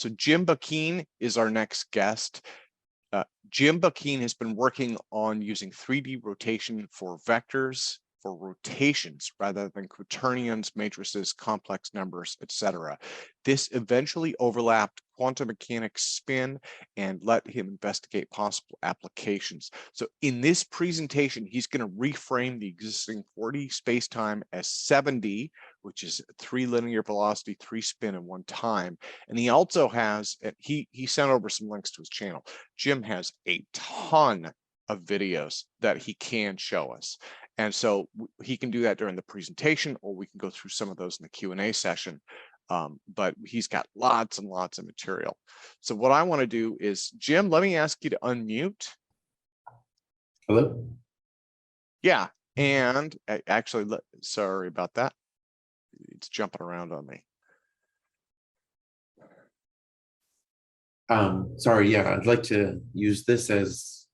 So Jim Buckeane is our next guest. Jim Buckeane has been working on using 3D rotation for vectors, for rotations rather than quaternions, matrices, complex numbers, etc. This eventually overlapped quantum mechanics spin and let him investigate possible applications. So in this presentation, he's going to reframe the existing 4D spacetime as 7D, which is 3 linear velocity, 3 spin, and 1 time. And he also has, he sent over some links to his channel. Jim has a ton of videos that he can show us. And so he can do that during the presentation, or we can go through some of those in the Q&A session. But he's got lots and lots of material. So what I want to do is, Jim, let me ask you to unmute. Hello? Yeah, and actually, sorry about that. It's jumping around on me. Sorry, yeah, I'd like to use this as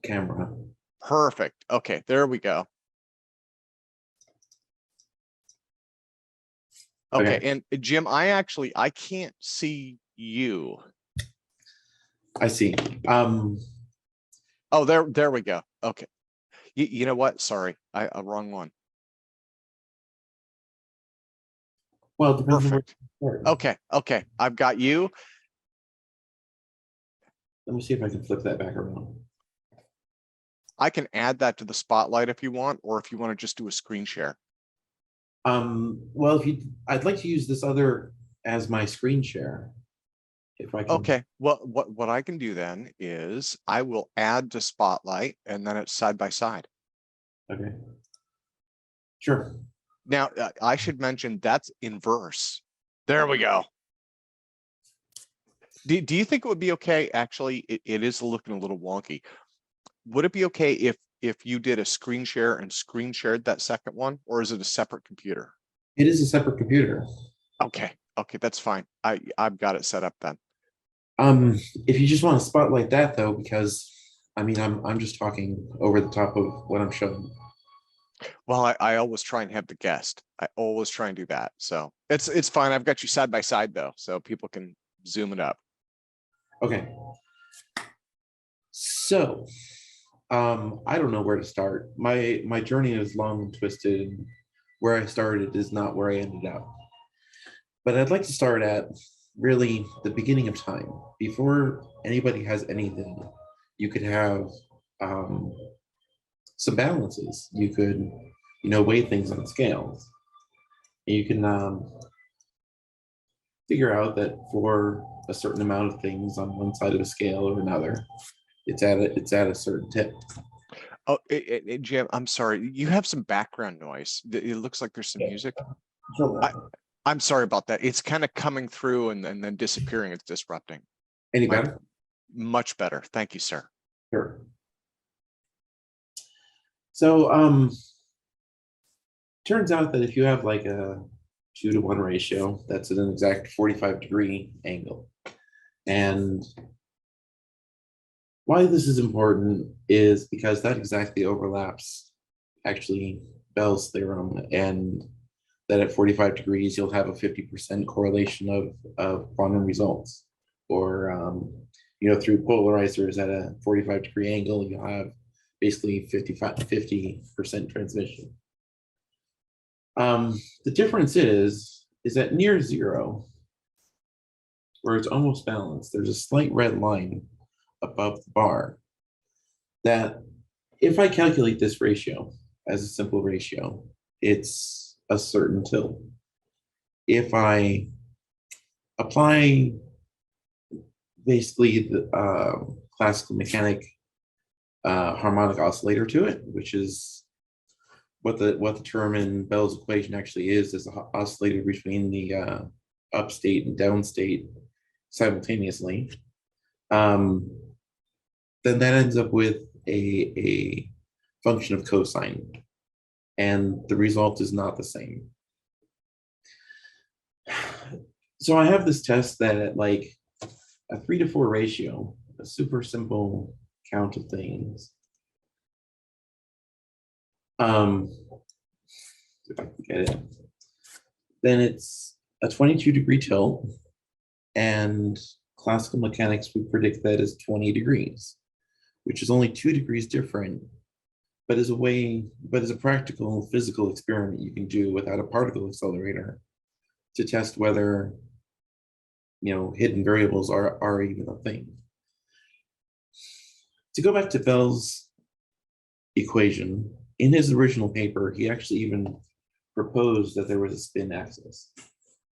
camera. Perfect. Okay, there we go. Okay, and Jim, I can't see you. I see. Oh, there we go. Okay. You know what? Sorry, wrong one. Well, it depends. Perfect. Okay, I've got you. Let me see if I can flip that back around. I can add that to the spotlight if you want, or if you want to just do a screen share. Well, I'd like to use this other as my screen share. If I can. Okay, well, what I can do then is I will add to spotlight, and then it's side by side. Okay. Sure. Now, I should mention that's inverse. There we go. Do you think it would be okay? Actually, it is looking a little wonky. Would it be okay if you did a screen share and screen shared that second one, or is it a separate computer? It is a separate computer. Okay, that's fine. I've got it set up then. If you just want to spotlight that though, because I mean I'm just talking over the top of what I'm showing. Well, I always try and have the guest. I always try and do that. So it's fine. I've got you side by side though, so people can zoom it up. Okay. So I don't know where to start. My journey is long and twisted. Where I started is not where I ended up. But I'd like to start at really the beginning of time. Before anybody has anything, you could have some balances. You could, weigh things on scales. And you can figure out that for a certain amount of things on one side of a scale or another, it's at a certain tip. Oh, Jim, I'm sorry. You have some background noise. It looks like there's some music. I'm sorry about that. It's kind of coming through and then disappearing. It's disrupting. Any better? Much better. Thank you, sir. Sure. So turns out that if you have like a 2-to-1 ratio, that's at an exact 45-degree angle. And why this is important is because that exactly overlaps actually Bell's theorem, and that at 45 degrees, you'll have a 50% correlation of quantum results. Or, through polarizers at a 45-degree angle, you'll have basically 50% transmission. The difference is that near zero, where it's almost balanced, there's a slight red line above the bar that if I calculate this ratio as a simple ratio, it's a certain tilt. If I apply basically the classical mechanic harmonic oscillator to it, which is what the term in Bell's equation actually is an oscillator between the upstate and downstate simultaneously, then that ends up with a function of cosine, and the result is not the same. So I have this test that at like a 3-to-4 ratio, a super simple count of things. If I can get it, then it's a 22-degree tilt, And classical mechanics would predict that as 20 degrees, which is only 2 degrees different, but as a practical physical experiment you can do without a particle accelerator to test whether, hidden variables are even a thing. To go back to Bell's equation, in his original paper, he actually even proposed that there was a spin axis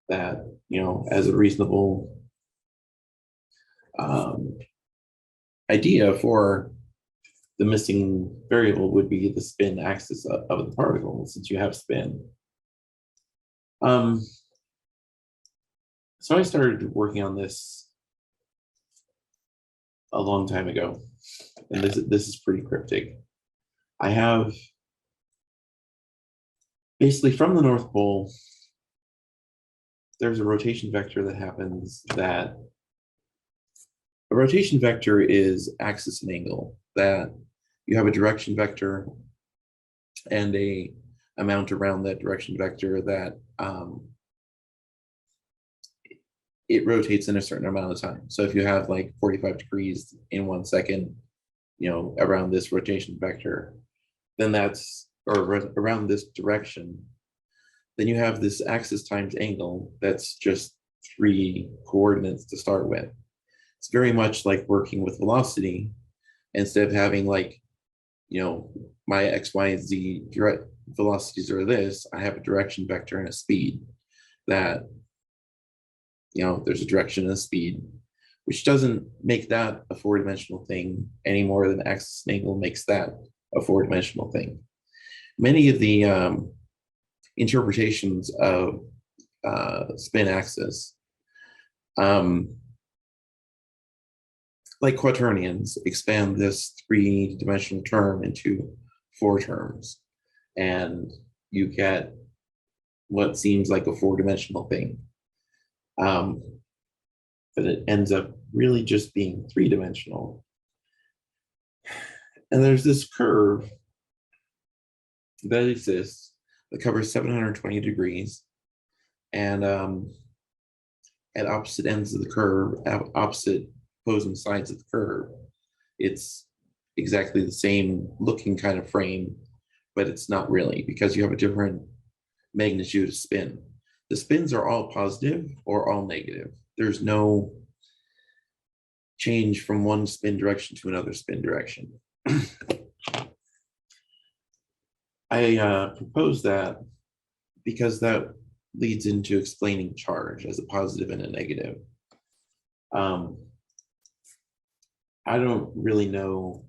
that, as a reasonable idea for the missing variable would be the spin axis of the particle, since you have spin. So I started working on this a long time ago, and this is pretty cryptic. I have basically from the North Pole, there's a rotation vector that happens that a rotation vector is axis and angle, that you have a direction vector and a amount around that direction vector that it rotates in a certain amount of time. So if you have like 45 degrees in 1 second, around this rotation vector, then around this direction, then you have this axis times angle that's just 3 coordinates to start with. It's very much like working with velocity. Instead of having like, my x, y, and z direct velocities are this, I have a direction vector and a speed that, there's a direction and a speed, which doesn't make that a 4-dimensional thing any more than axis and angle makes that a 4-dimensional thing. Many of the interpretations of spin axis, like quaternions, expand this 3-dimensional term into 4 terms, and you get what seems like a 4-dimensional thing. But it ends up really just being 3-dimensional. And there's this curve that exists that covers 720 degrees, and at opposite ends of the curve, opposite opposing sides of the curve, it's exactly the same looking kind of frame, but it's not really, because you have a different magnitude of spin. The spins are all positive or all negative. There's no change from one spin direction to another spin direction. I propose that because that leads into explaining charge as a positive and a negative. I don't really know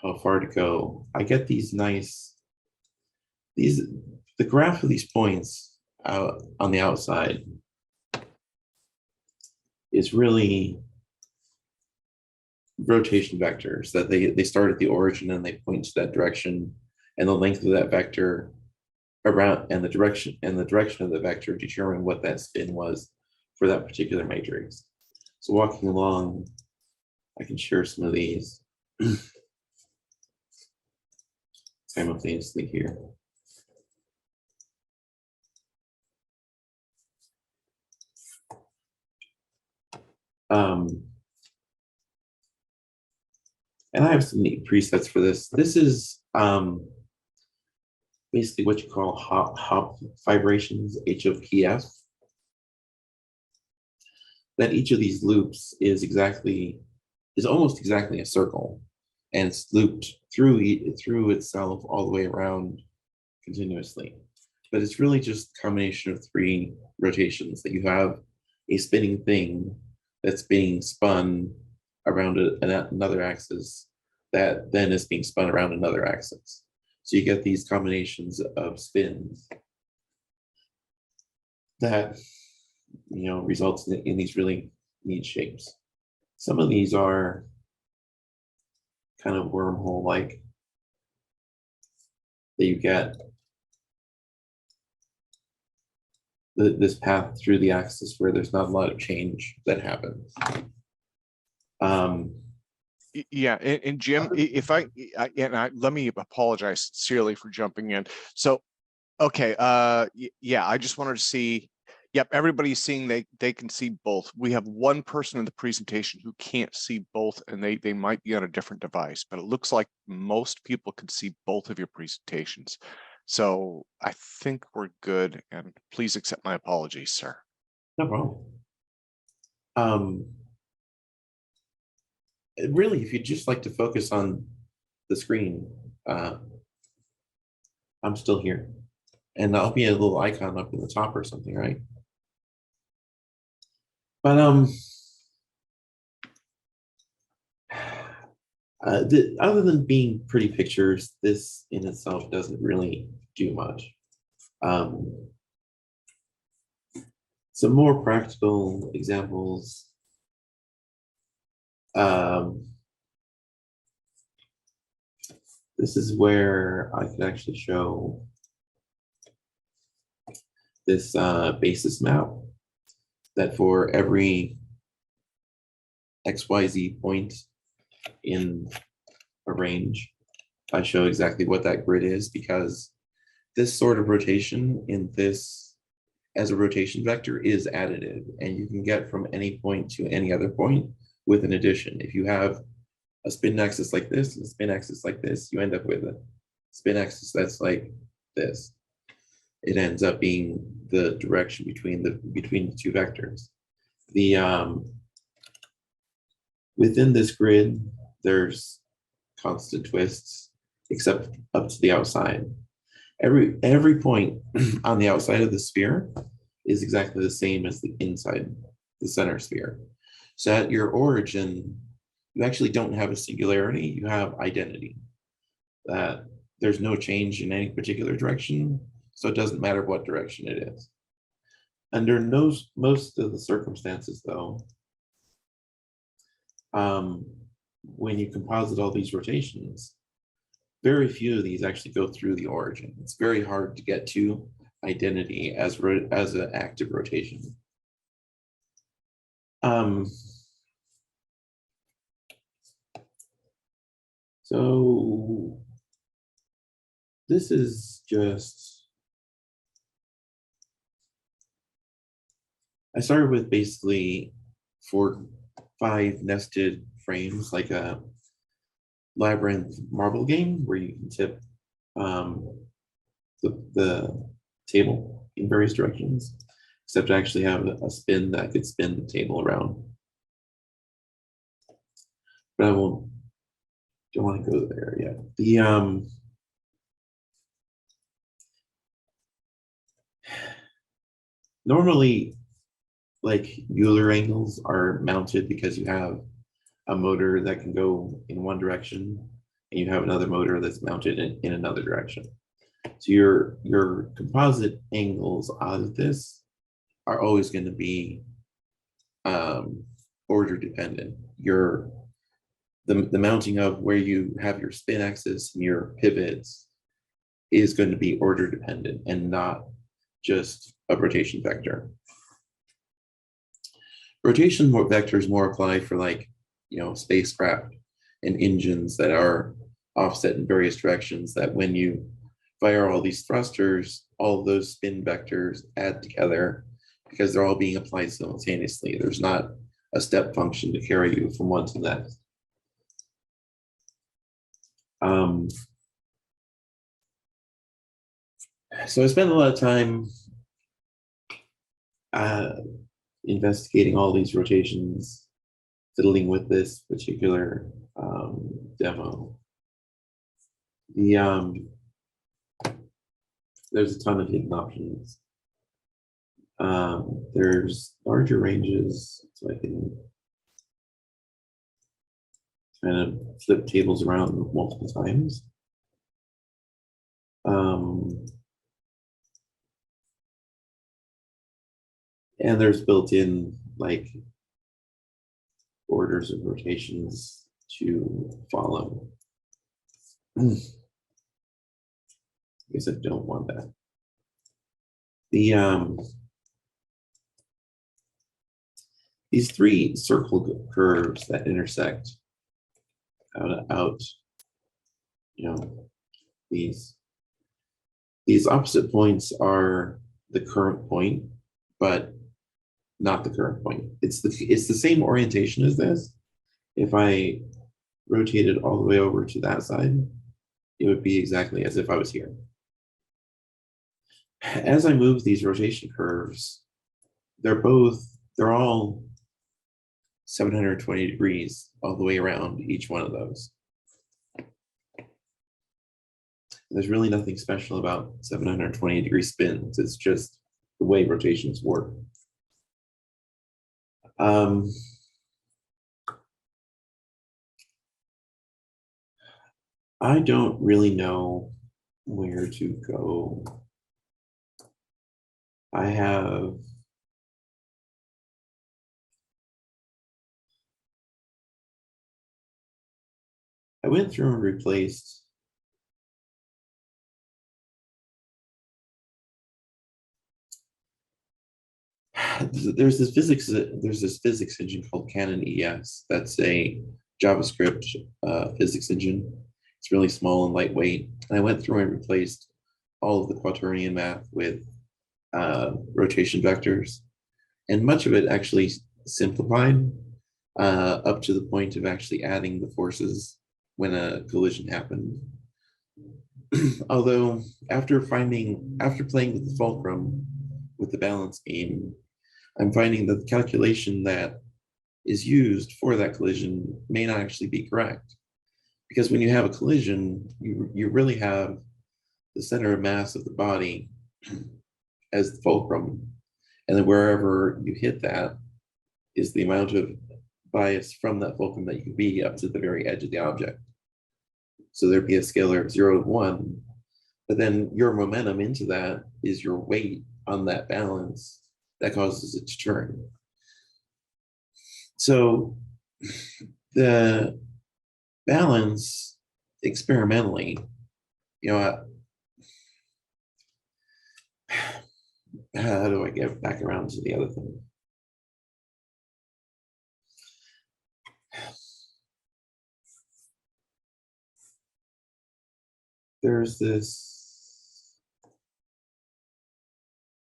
how far to go. I get these the graph of these points out on the outside is really rotation vectors that they start at the origin and they point to that direction, and the length of that vector around and the direction of the vector determine what that spin was for that particular matrix. So walking along, I can share some of these simultaneously here. And I have some neat presets for this. This is basically what you call hop vibrations, HOPF. That each of these loops is almost exactly a circle, and it's looped through itself all the way around continuously. But it's really just a combination of 3 rotations, that you have a spinning thing that's being spun around another axis that then is being spun around another axis. So you get these combinations of spins that results in these really neat shapes. Some of these are kind of wormhole-like, that you get this path through the axis where there's not a lot of change that happens. Yeah, and Jim, if let me apologize sincerely for jumping in. So, okay, yeah, I just wanted to see, Yep, everybody's seeing they can see both. We have one person in the presentation who can't see both, and they might be on a different device, but it looks like most people can see both of your presentations. So I think we're good, and please accept my apologies, sir. No problem. Really, if you'd just like to focus on the screen, I'm still here. And I'll be a little icon up in the top or something, right? But other than being pretty pictures, this in itself doesn't really do much. Some more practical examples. This is where I can actually show this basis map that for every XYZ point in a range, I show exactly what that grid is, because this sort of rotation in this as a rotation vector is additive, and you can get from any point to any other point with an addition. If you have a spin axis like this and a spin axis like this, you end up with a spin axis that's like this. It ends up being the direction between the two vectors. Within this grid, there's constant twists, except up to the outside. Every point on the outside of the sphere is exactly the same as the inside the center sphere. So at your origin, you actually don't have a singularity, you have identity. That there's no change in any particular direction, so it doesn't matter what direction it is. Under most of the circumstances, though, when you composite all these rotations, very few of these actually go through the origin. It's very hard to get to identity as an active rotation. So this is just, I started with basically 5 nested frames, like a labyrinth marble game where you can tip the table in various directions, except to actually have a spin that could spin the table around. But I don't want to go there yet. Normally, like, Euler angles are mounted because you have a motor that can go in one direction, and you have another motor that's mounted in another direction. So your composite angles out of this are always going to be order dependent. The mounting of where you have your spin axis and your pivots is going to be order dependent and not just a rotation vector. Rotation vectors more apply for, like, spacecraft and engines that are offset in various directions, that when you fire all these thrusters, all those spin vectors add together because they're all being applied simultaneously. There's not a step function to carry you from one to the next. So I spent a lot of time investigating all these rotations, fiddling with this particular demo. There's a ton of hidden options. There's larger ranges, so I can kind of flip tables around multiple times. And there's built-in, like, orders of rotations to follow. I guess I don't want that. These 3 circle curves that intersect out, these opposite points are the current point but not the current point. It's the same orientation as this. If I rotate it all the way over to that side, it would be exactly as if I was here. As I move these rotation curves, they're all 720 degrees all the way around each one of those. There's really nothing special about 720 degree spins. It's just the way rotations work. I don't really know where to go. I went through and replaced there's this physics engine called Canon ES. That's a JavaScript physics engine. It's really small and lightweight. And I went through and replaced all of the quaternion math with rotation vectors, and much of it actually simplified up to the point of actually adding the forces when a collision happened. Although after playing with the fulcrum with the balance beam, I'm finding that the calculation that is used for that collision may not actually be correct. Because when you have a collision, you really have the center of mass of the body as the fulcrum. And then wherever you hit that is the amount of bias from that fulcrum that you can be up to the very edge of the object. So there'd be a scalar of 0 to 1, but then your momentum into that is your weight on that balance that causes it to turn. So the balance experimentally, how do I get back around to the other thing? There's this.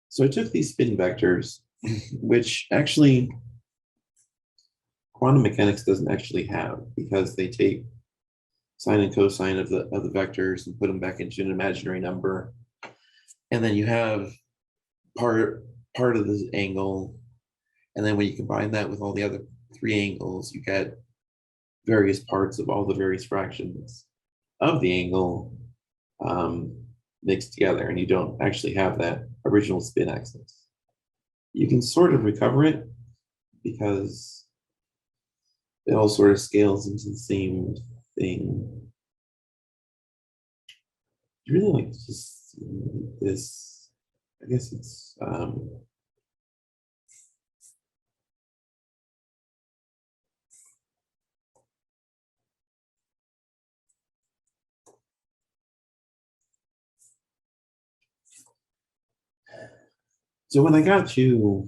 So I took these spin vectors, which actually quantum mechanics doesn't actually have, because they take sine and cosine of the vectors and put them back into an imaginary number. And then you have part of this angle. And then when you combine that with all the other three angles, you get various parts of all the various fractions of the angle mixed together, and you don't actually have that original spin axis. You can sort of recover it because it all sort of scales into the same thing. I really like to see this. I guess it's so when I got to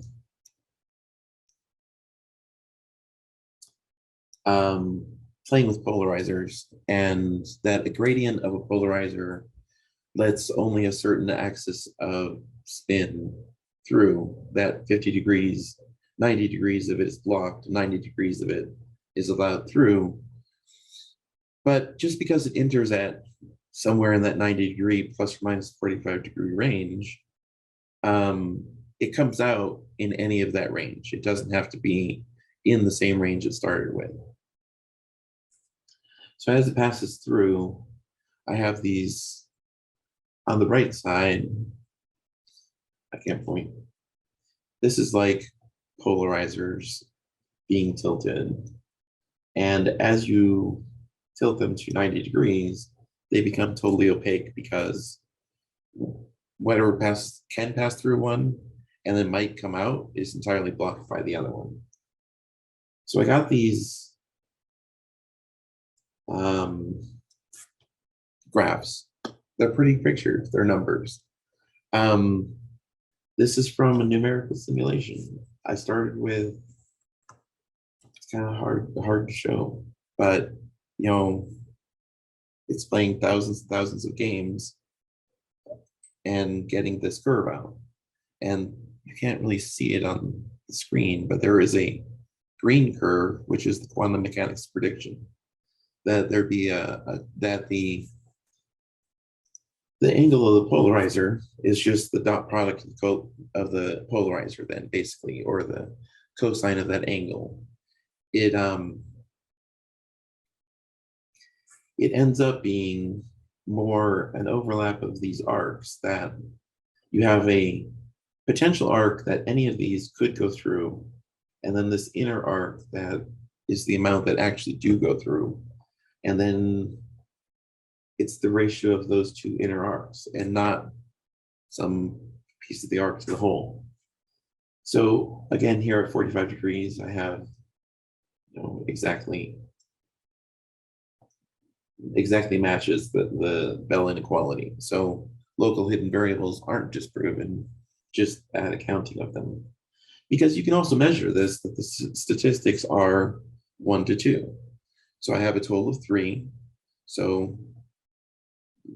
playing with polarizers, and that a gradient of a polarizer lets only a certain axis of spin through, that 50 degrees, 90 degrees of it is blocked, 90 degrees of it is allowed through. But just because it enters at somewhere in that 90 degree plus or minus 45 degree range, it comes out in any of that range. It doesn't have to be in the same range it started with. So as it passes through, I have these on the right side. I can't point. This is like polarizers being tilted. And as you tilt them to 90 degrees, they become totally opaque, because whatever can pass through one and then might come out is entirely blocked by the other one. So I got these graphs. They're pretty pictures, they're numbers. This is from a numerical simulation. I started with, it's kind of hard to show, but it's playing thousands and thousands of games and getting this curve out. And you can't really see it on the screen, but there is a green curve, which is the quantum mechanics prediction, that there be that the angle of the polarizer is just the dot product of the polarizer, then basically, or the cosine of that angle. It ends up being more an overlap of these arcs, that you have a potential arc that any of these could go through, and then this inner arc that is the amount that actually do go through, and then it's the ratio of those two inner arcs and not some piece of the arc to the whole. So again, here at 45 degrees, I have exactly matches the Bell inequality. So local hidden variables aren't disproven, just bad accounting of them. Because you can also measure this, that the statistics are 1 to 2. So I have a total of 3. So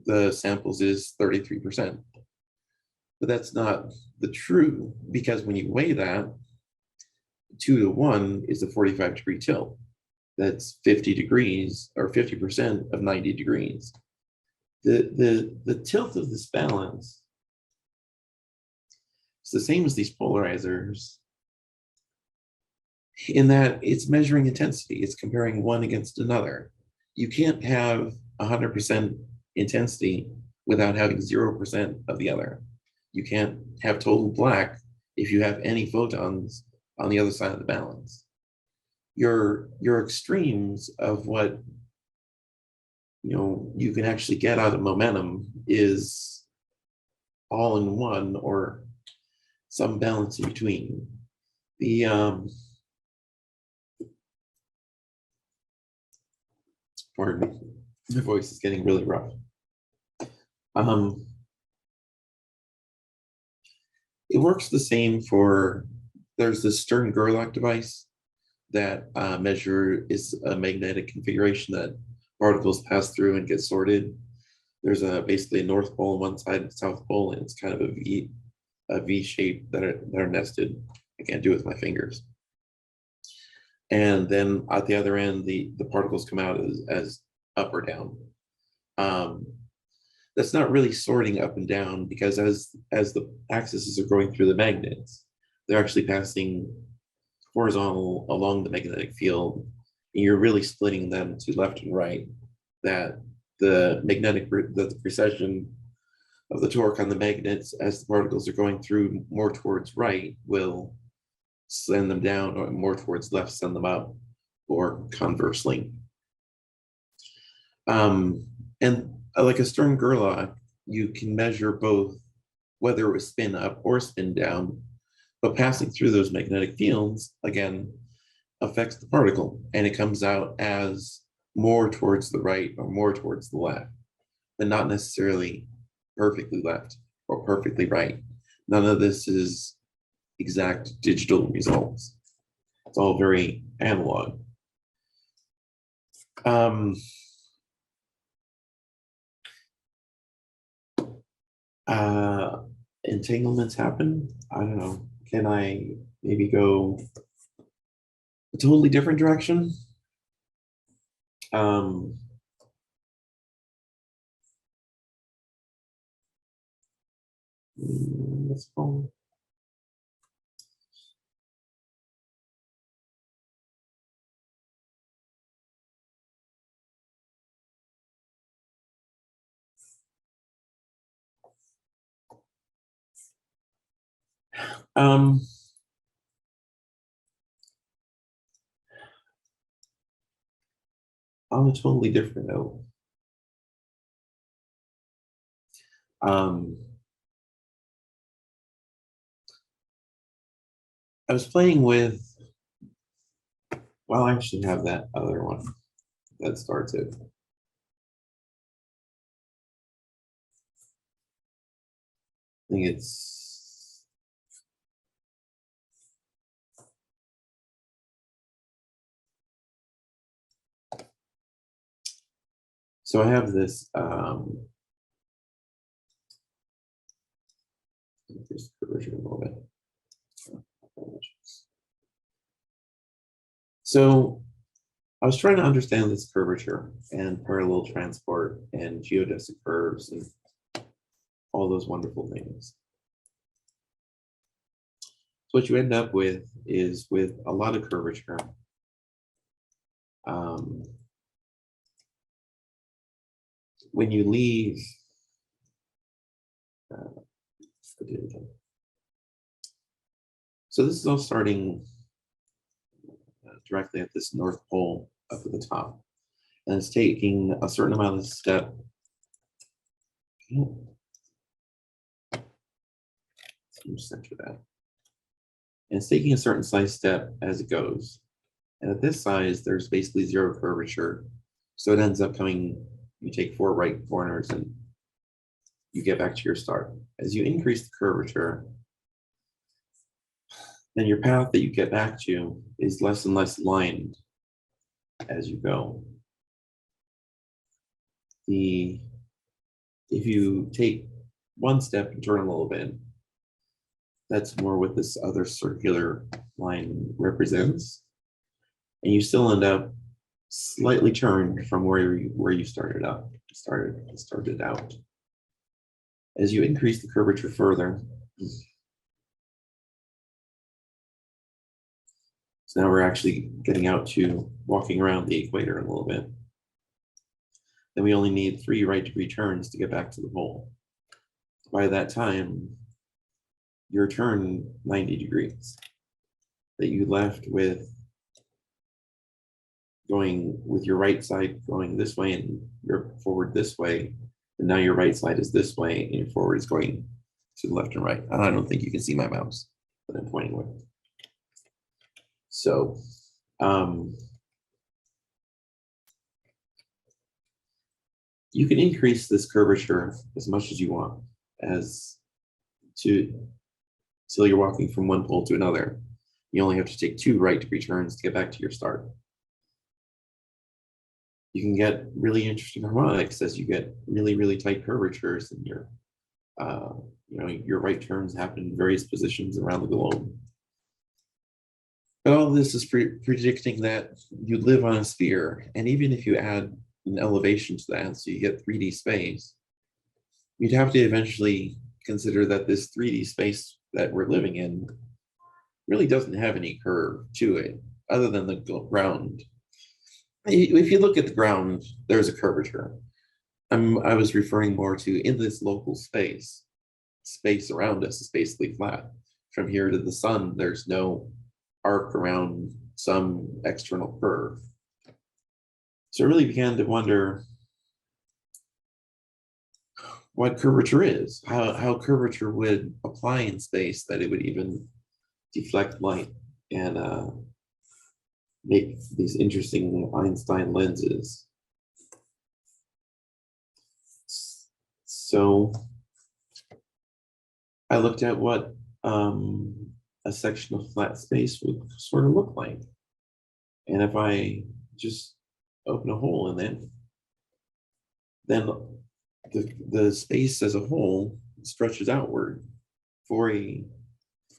the samples is 33%. But that's not the true, because when you weigh that, 2 to 1 is a 45-degree tilt. That's 50 degrees, or 50% of 90 degrees. The tilt of this balance is the same as these polarizers, in that it's measuring intensity. It's comparing one against another. You can't have 100% intensity without having 0% of the other. You can't have total black if you have any photons on the other side of the balance. Your extremes of what you can actually get out of momentum is all in one, or some balance in between. The pardon me, my voice is getting really rough. It works the same for, there's this Stern-Gerlach device that is a magnetic configuration that particles pass through and get sorted. There's basically a north pole on one side and a south pole, and it's kind of a V shape that are nested. I can't do it with my fingers. And then at the other end, the particles come out as up or down. That's not really sorting up and down, because as the axes are going through the magnets, they're actually passing horizontal along the magnetic field, and you're really splitting them to left and right, that the precession of the torque on the magnets as the particles are going through more towards right will send them down, or more towards left send them up, or conversely. And like a Stern-Gerlach, you can measure both, whether it was spin up or spin down, but passing through those magnetic fields, again, affects the particle, and it comes out as more towards the right or more towards the left, but not necessarily perfectly left or perfectly right. None of this is exact digital results. It's all very analog. Entanglements happen. I don't know. Can I maybe go a totally different direction? Let's go. On a totally different note, I was playing with, well, I actually have that other one that starts it. I think it's, so I have this, just curvature a little bit. So I was trying to understand this curvature and parallel transport and geodesic curves and all those wonderful things. So what you end up with is with a lot of curvature. When you leave, so this is all starting directly at this North Pole up at the top. And it's taking a certain amount of step. Center that. And it's taking a certain size step as it goes. And at this size, there's basically zero curvature. So it ends up coming, you take 4 right corners and you get back to your start. As you increase the curvature, then your path that you get back to is less and less lined as you go. If you take one step and turn a little bit, that's more what this other circular line represents. And you still end up slightly turned from where you started out. As you increase the curvature further, so now we're actually getting out to walking around the equator a little bit. Then we only need 3 right-degree turns to get back to the pole. By that time, you're turned 90 degrees. That you left with going with your right side going this way and your forward this way. And now your right side is this way and your forward is going to the left and right. I don't think you can see my mouse that I'm pointing with. So, you can increase this curvature as much as you want till you're walking from one pole to another. You only have to take 2 right-degree turns to get back to your start. You can get really interesting harmonics as you get really, really tight curvatures, and your right turns happen in various positions around the globe. But all this is predicting that you live on a sphere, and even if you add an elevation to that, so you get 3D space, you'd have to eventually consider that this 3D space that we're living in really doesn't have any curve to it, other than the ground. If you look at the ground, there's a curvature. I was referring more to in this local space around us is basically flat. From here to the sun, there's no arc around some external curve. So I really began to wonder what curvature is, how curvature would apply in space, that it would even deflect light and make these interesting Einstein lenses. So I looked at what a section of flat space would sort of look like. And if I just open a hole in it, then the space as a whole stretches outward for a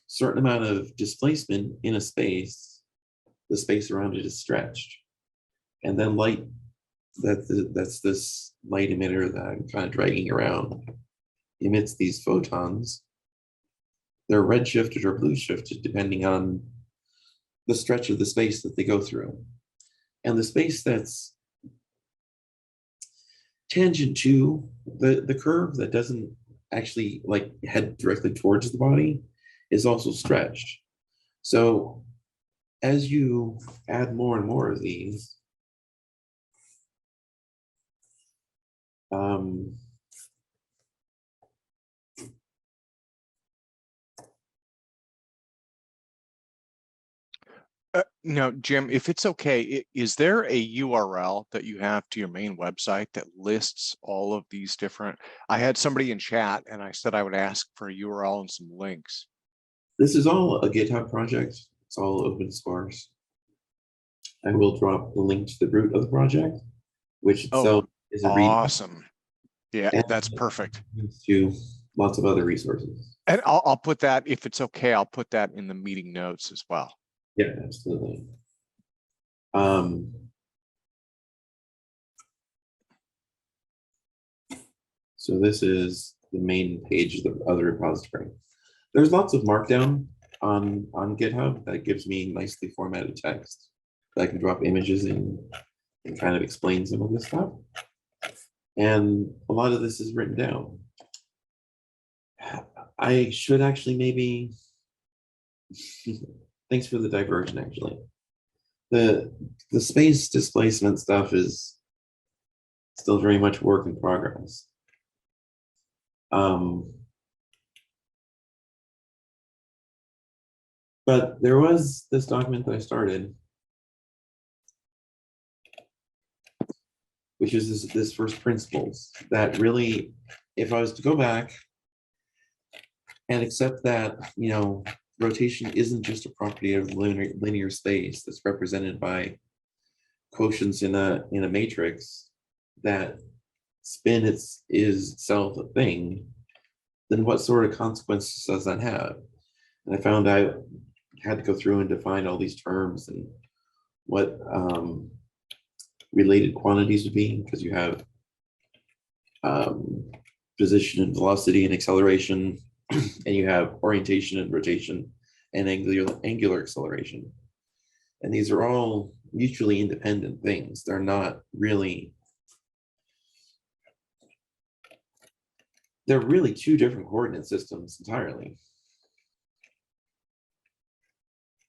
certain amount of displacement in a space. The space around it is stretched. And then light, that's this light emitter that I'm kind of dragging around, emits these photons. They're red shifted or blue shifted depending on the stretch of the space that they go through. And the space that's tangent to the curve, that doesn't actually like head directly towards the body, is also stretched. So as you add more and more of these, now, Jim, if it's okay, is there a URL that you have to your main website that lists all of these different? I had somebody in chat and I said I would ask for a URL and some links. This is all a GitHub project. It's all open source. I will drop the link to the root of the project, which itself is a read. Awesome. Yeah, that's perfect. To lots of other resources. And I'll put that, if it's okay, I'll put that in the meeting notes as well. Yeah, absolutely. So this is the main page of the repository. There's lots of markdown on GitHub that gives me nicely formatted text that I can drop images in and kind of explain some of this stuff. And a lot of this is written down. I should actually maybe, thanks for the diversion actually. The space displacement stuff is still very much work in progress. But there was this document that I started, which is this first principles that really, if I was to go back and accept that, you know, rotation isn't just a property of linear space that's represented by quotients in a matrix, that spin is itself a thing, then what sort of consequences does that have? And I found I had to go through and define all these terms and what related quantities would be, because you have position and velocity and acceleration, and you have orientation and rotation and angular acceleration. And these are all mutually independent things. They're not really, they're really two different coordinate systems entirely.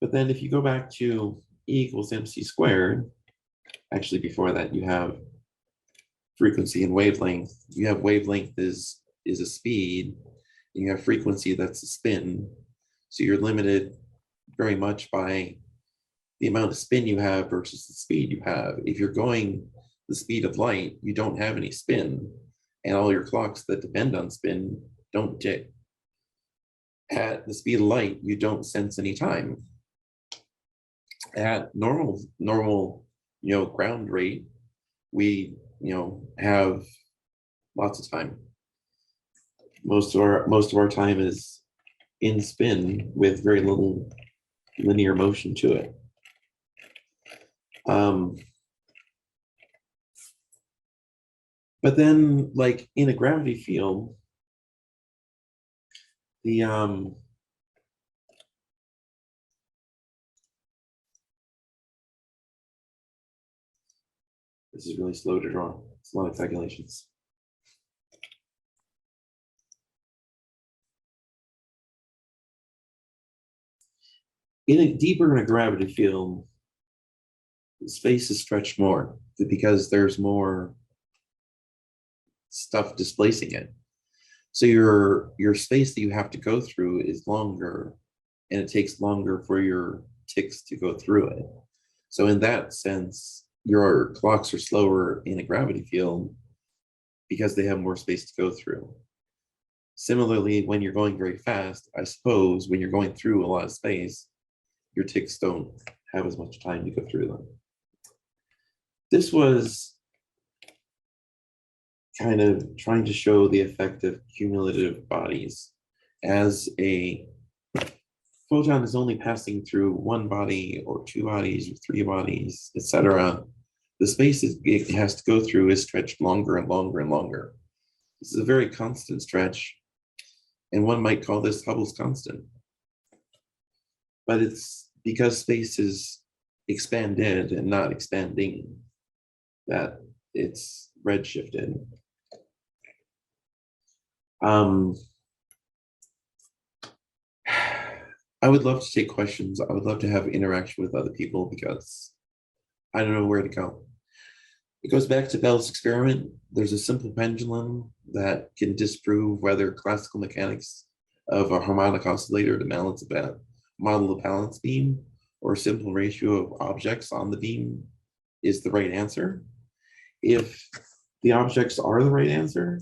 But then if you go back to E equals mc squared, actually before that you have frequency and wavelength. You have wavelength is a speed, and you have frequency that's a spin. So you're limited very much by the amount of spin you have versus the speed you have. If you're going the speed of light, you don't have any spin, and all your clocks that depend on spin don't tick. At the speed of light, you don't sense any time. At normal, you know, ground rate, we, you know, have lots of time. Most of our time is in spin with very little linear motion to it. But then, like in a gravity field, the this is really slow to draw. It's a lot of calculations. Deeper in a gravity field, space is stretched more because there's more stuff displacing it. So your space that you have to go through is longer, and it takes longer for your ticks to go through it. So in that sense, your clocks are slower in a gravity field because they have more space to go through. Similarly, when you're going very fast, I suppose when you're going through a lot of space, your ticks don't have as much time to go through them. This was kind of trying to show the effect of cumulative bodies. As a photon is only passing through one body or two bodies or three bodies, etc., the space it has to go through is stretched longer and longer and longer. This is a very constant stretch, and one might call this Hubble's constant. But it's because space is expanded and not expanding that it's redshifted. I would love to take questions. I would love to have interaction with other people because I don't know where to go. It goes back to Bell's experiment. There's a simple pendulum that can disprove whether classical mechanics of a harmonic oscillator to balance a model of balance beam or a simple ratio of objects on the beam is the right answer. If the objects are the right answer,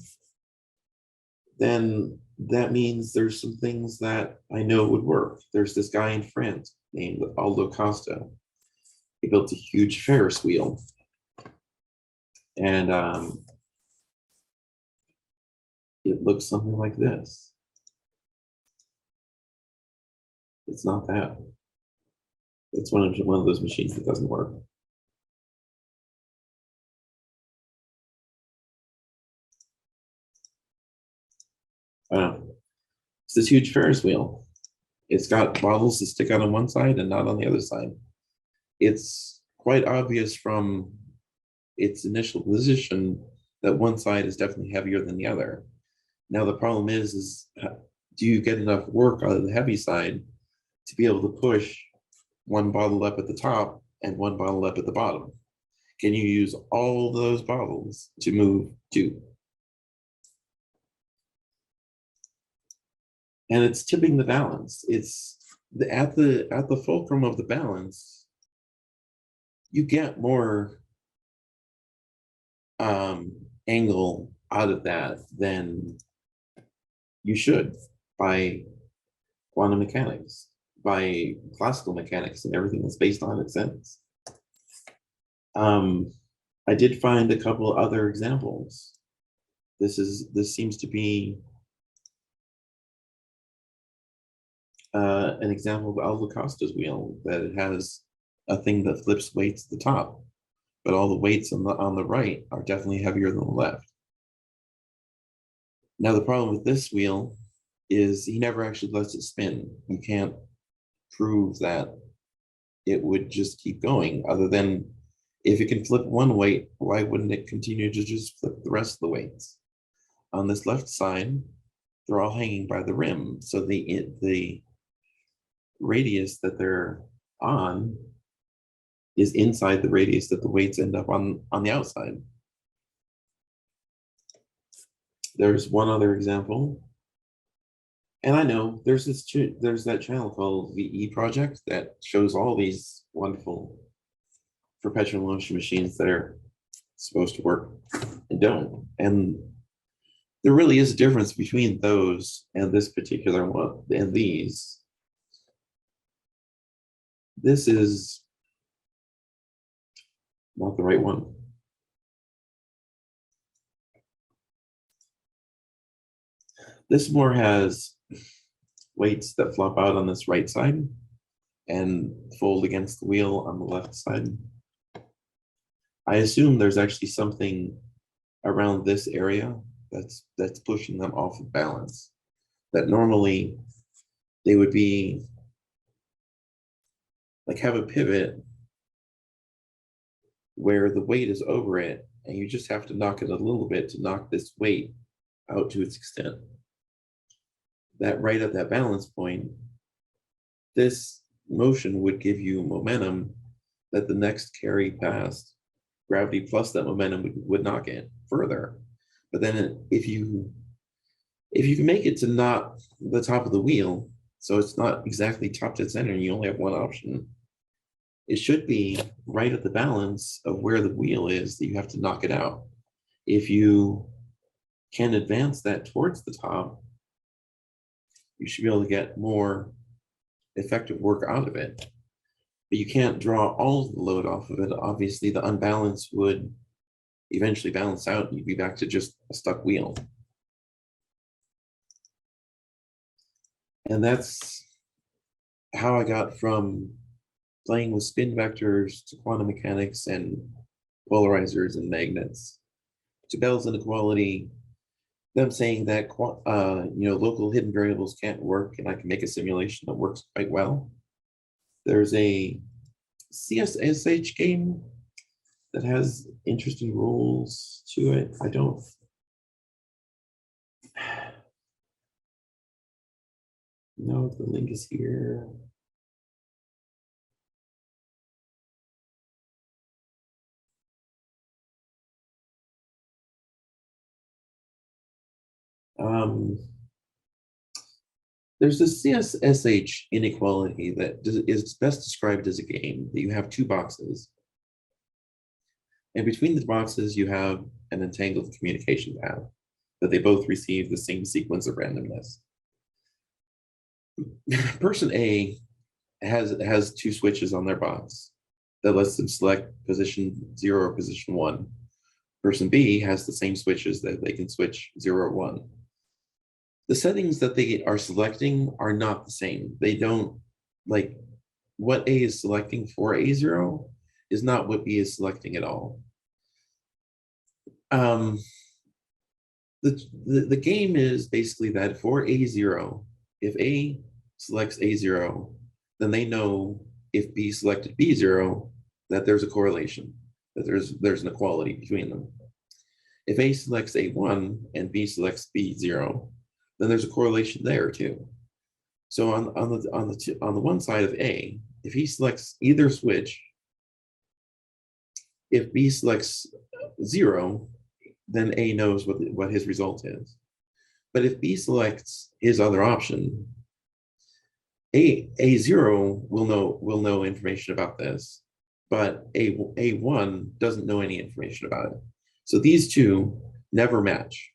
then that means there's some things that I know would work. There's this guy in France named Aldo Costa. He built a huge Ferris wheel. And it looks something like this. It's not that. It's one of those machines that doesn't work. It's this huge Ferris wheel. It's got bottles that stick out on one side and not on the other side. It's quite obvious from its initial position that one side is definitely heavier than the other. Now the problem is do you get enough work out of the heavy side to be able to push one bottle up at the top and one bottle up at the bottom? Can you use all those bottles to move two? And it's tipping the balance. It's at the fulcrum of the balance, you get more angle out of that than you should by quantum mechanics, by classical mechanics and everything that's based on its sense. I did find a couple other examples. This seems to be an example of Aldo Costa's wheel, that it has a thing that flips weights at the top, but all the weights on the right are definitely heavier than the left. Now the problem with this wheel is he never actually lets it spin. You can't prove that it would just keep going, other than if it can flip one weight, why wouldn't it continue to just flip the rest of the weights? On this left side, they're all hanging by the rim, so the radius that they're on is inside the radius that the weights end up on the outside. There's one other example, and I know there's that channel called VE Project that shows all these wonderful perpetual motion machines that are supposed to work and don't. And there really is a difference between those and this particular one and these. This is not the right one. This more has weights that flop out on this right side and fold against the wheel on the left side. I assume there's actually something around this area that's pushing them off of balance. That normally they would be like have a pivot where the weight is over it, and you just have to knock it a little bit to knock this weight out to its extent. That right at that balance point, this motion would give you momentum that the next carry past gravity plus that momentum would knock it further. But then if you can make it to not the top of the wheel, so it's not exactly top to center and you only have one option, it should be right at the balance of where the wheel is that you have to knock it out. If you can advance that towards the top, you should be able to get more effective work out of it. But you can't draw all of the load off of it. Obviously, the unbalance would eventually balance out and you'd be back to just a stuck wheel. And that's how I got from playing with spin vectors to quantum mechanics and polarizers and magnets to Bell's inequality, them saying that local hidden variables can't work and I can make a simulation that works quite well. There's a CSSH game that has interesting rules to it. I don't know if the link is here. There's a CSSH inequality that is best described as a game that you have two boxes. And between the boxes, you have an entangled communication path that they both receive the same sequence of randomness. Person A has two switches on their box that lets them select position 0 or position 1. Person B has the same switches that they can switch 0 or 1. the settings that they are selecting are not the same. They don't, like, what A is selecting for A0 is not what B is selecting at all. The game is basically that for A0, if A selects A0, then they know if B selected B0, that there's a correlation, that there's an equality between them. If A selects A1 and B selects B0, then there's a correlation there too. So on the one side of A, if he selects either switch, if B selects 0, then A knows what his result is. But if B selects his other option, A0 will know information about this, but A1 doesn't know any information about it. So these two never match.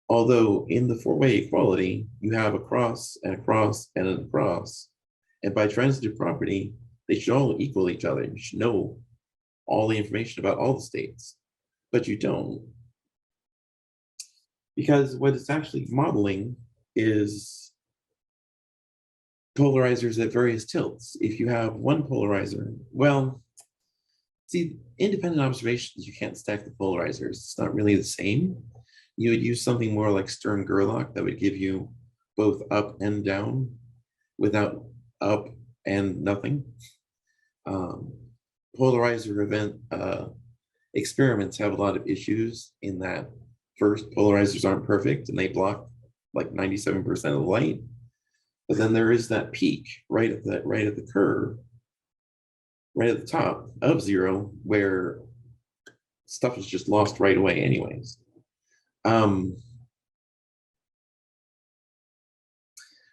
Although in the four-way equality, you have a cross and a cross and a cross. And by transitive property, they should all equal each other. You should know all the information about all the states, but you don't. Because what it's actually modeling is polarizers at various tilts. If you have one polarizer, well, see, independent observations, you can't stack the polarizers. It's not really the same. You would use something more like Stern-Gerlach that would give you both up and down without up and nothing. Polarizer event experiments have a lot of issues in that first, polarizers aren't perfect and they block like 97% of the light. But then there is that peak right at the curve, right at the top of 0, where stuff is just lost right away anyways.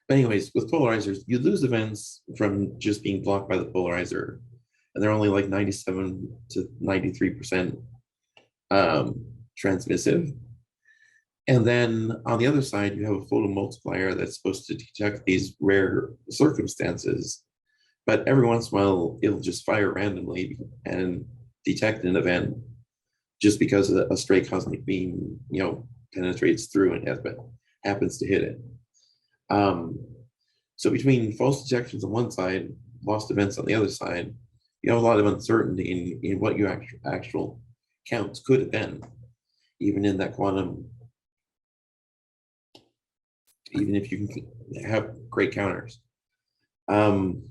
But anyways, with polarizers, you lose events from just being blocked by the polarizer, and they're only like 97 to 93% transmissive. And then on the other side, you have a photomultiplier that's supposed to detect these rare circumstances, but every once in a while, it'll just fire randomly and detect an event just because a stray cosmic beam, penetrates through and happens to hit it. So between false detections on one side, lost events on the other side, you have a lot of uncertainty in what your actual counts could have been, even in that quantum, even if you can have great counters. The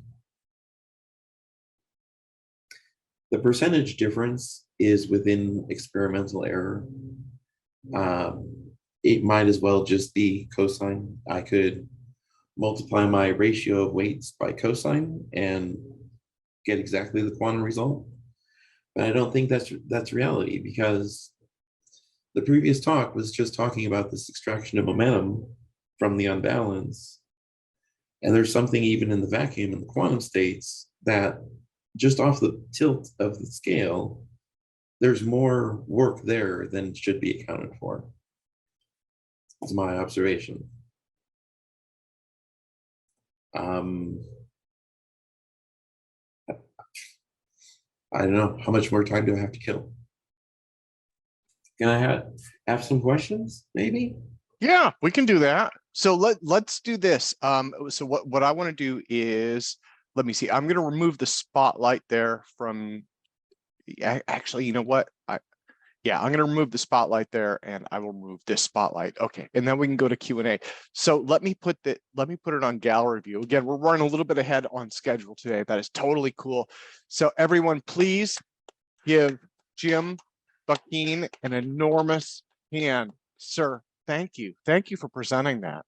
percentage difference is within experimental error. It might as well just be cosine. I could multiply my ratio of weights by cosine and get exactly the quantum result. But I don't think that's reality, because the previous talk was just talking about this extraction of momentum from the unbalance. And there's something even in the vacuum in the quantum states that just off the tilt of the scale, there's more work there than should be accounted for. It's my observation. I don't know, how much more time do I have to kill? Can I have some questions, maybe? Yeah, we can do that. So let's do this. So what I want to do is, let me see. I'm going to remove the spotlight there from. Actually, you know what? I'm going to remove the spotlight there, and I will remove this spotlight. Okay, and then we can go to Q&A. So let me put it on gallery view. Again, we're running a little bit ahead on schedule today. That is totally cool. So everyone, please give Jim Buckeane an enormous hand, sir. Thank you. Thank you for presenting that.